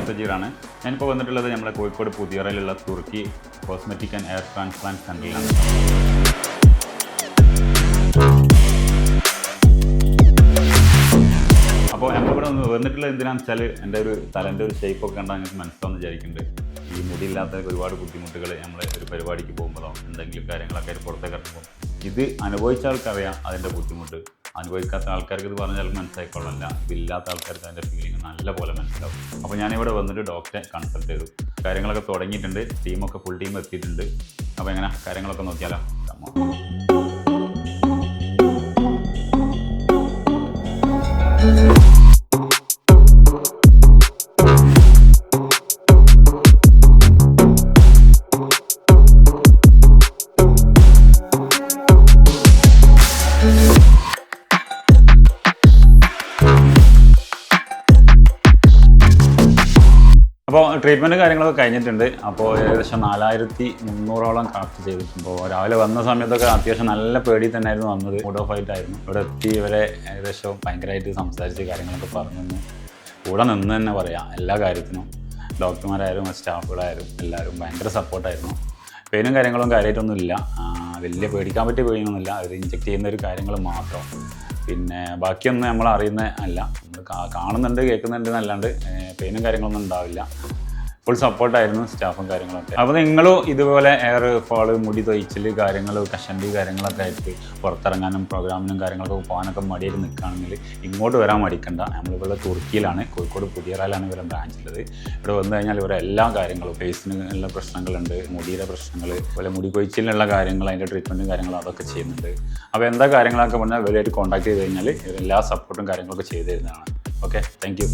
സജീറാണ്. ഞാനിപ്പോൾ വന്നിട്ടുള്ളത് നമ്മളെ കോഴിക്കോട് പുതിയറയിലുള്ള തുർക്കി കോസ്മെറ്റിക് ആൻഡ് ഹെയർ ട്രാൻസ്പ്ലാന്റ് സെൻ്ററിലാണ്. അപ്പോൾ നമ്മളിവിടെ വന്നിട്ടുള്ളത് എന്തിനാണെന്ന് വെച്ചാൽ എൻ്റെ ഒരു തലൻ്റെ ഒരു ഷേപ്പൊക്കെ കണ്ടാൽ നിങ്ങൾക്ക് മനസ്സിലാവുമെന്ന് വിചാരിക്കുന്നുണ്ട്. ഈ മുടിയില്ലാത്ത ഒരുപാട് ബുദ്ധിമുട്ടുകൾ നമ്മൾ ഒരു പരിപാടിക്ക് പോകുമ്പോഴോ എന്തെങ്കിലും കാര്യങ്ങളൊക്കെ പുറത്തേക്ക് ഇറങ്ങുമ്പോൾ ഇത് അനുഭവിച്ച ആൾക്കറിയാം അതിൻ്റെ ബുദ്ധിമുട്ട്. അനുഭവിക്കാത്ത ആൾക്കാർക്ക് ഇത് പറഞ്ഞാൽ മനസ്സിലായിക്കൊള്ളല്ല. ഇതില്ലാത്ത ആൾക്കാർക്ക് അതിൻ്റെ ഫീലിംഗ് നല്ല പോലെ മനസ്സിലാവും. അപ്പോൾ ഞാനിവിടെ വന്നിട്ട് ഡോക്ടറെ കൺസൾട്ട് ചെയ്തു. കാര്യങ്ങളൊക്കെ തുടങ്ങിയിട്ടുണ്ട്. ടീമൊക്കെ ഫുൾ ടീം എത്തിയിട്ടുണ്ട്. അപ്പോൾ എങ്ങനെ കാര്യങ്ങളൊക്കെ നോക്കിയാലോ? അപ്പോൾ ട്രീറ്റ്മെൻറ്റ് കാര്യങ്ങളൊക്കെ കഴിഞ്ഞിട്ടുണ്ട്. അപ്പോൾ ഏകദേശം 4300ഓളം ക്രാഫ്റ്റ് ചെയ്തിട്ടുണ്ട്. അപ്പോൾ രാവിലെ വന്ന സമയത്തൊക്കെ അത്യാവശ്യം നല്ല പേടി തന്നെയായിരുന്നു വന്നത്. മൂഡ് ഓഫ് ആയിട്ടായിരുന്നു. ഇവിടെ എത്തി ഇവരെ ഏകദേശം ഭയങ്കരമായിട്ട് സംസാരിച്ച് കാര്യങ്ങളൊക്കെ പറഞ്ഞു കൂടെ നിന്ന് തന്നെ പറയാം. എല്ലാ കാര്യത്തിനും ഡോക്ടർമാരായാലും സ്റ്റാഫുകളായാലും എല്ലാവരും ഭയങ്കര സപ്പോർട്ടായിരുന്നു. പെയിനും കാര്യങ്ങളും കാര്യമായിട്ടൊന്നും ഇല്ല. വലിയ പേടിക്കാൻ പറ്റിയ പെയിനൊന്നുമില്ല. അത് ഇഞ്ചെക്ട് ചെയ്യുന്ന ഒരു കാര്യങ്ങൾ മാത്രം. പിന്നെ ബാക്കിയൊന്നും നമ്മൾ അറിയുന്ന അല്ല. നമ്മൾ കാണുന്നുണ്ട് കേൾക്കുന്നുണ്ട് എന്നല്ലാണ്ട് പെയിനും കാര്യങ്ങളൊന്നും ഉണ്ടാവില്ല. ഫുൾ സപ്പോർട്ടായിരുന്നു സ്റ്റാഫും കാര്യങ്ങളൊക്കെ. അപ്പോൾ നിങ്ങളും ഇതുപോലെ ഹെയർ ഫോള്, മുടി തൊയ്ച്ചിൽ കാര്യങ്ങൾ, കഷണ്ടി കാര്യങ്ങളൊക്കെ ആയിട്ട് പുറത്തിറങ്ങാനും പ്രോഗ്രാമിനും കാര്യങ്ങളൊക്കെ പോകാനൊക്കെ മടിയായിട്ട് നിൽക്കുകയാണെങ്കിൽ ഇങ്ങോട്ട് വരാൻ മടിക്കണ്ട. നമ്മളിവിടെ തുർക്കിയിലാണ്, കോഴിക്കോട് പുതിയറയിലാണ് ഇവരെ ബ്രാഞ്ചുള്ളത്. ഇവിടെ വന്നു കഴിഞ്ഞാൽ ഇവരെ എല്ലാ കാര്യങ്ങളും, ഫേസിന് ഉള്ള പ്രശ്നങ്ങളുണ്ട്, മുടിയുടെ പ്രശ്നങ്ങൾ, അതുപോലെ മുടി കൊഴിച്ചിലുള്ള കാര്യങ്ങൾ, അതിൻ്റെ ട്രീറ്റ്മെൻറ്റും കാര്യങ്ങളും അതൊക്കെ ചെയ്യുന്നുണ്ട്. അപ്പോൾ എന്താ കാര്യങ്ങളൊക്കെ പറഞ്ഞാൽ ഇവരായിട്ട് കോൺടാക്ട് ചെയ്ത് കഴിഞ്ഞാൽ ഇവരെല്ലാ സപ്പോർട്ടും കാര്യങ്ങളൊക്കെ ചെയ്തു തരുന്നതാണ്. Okay, thank you.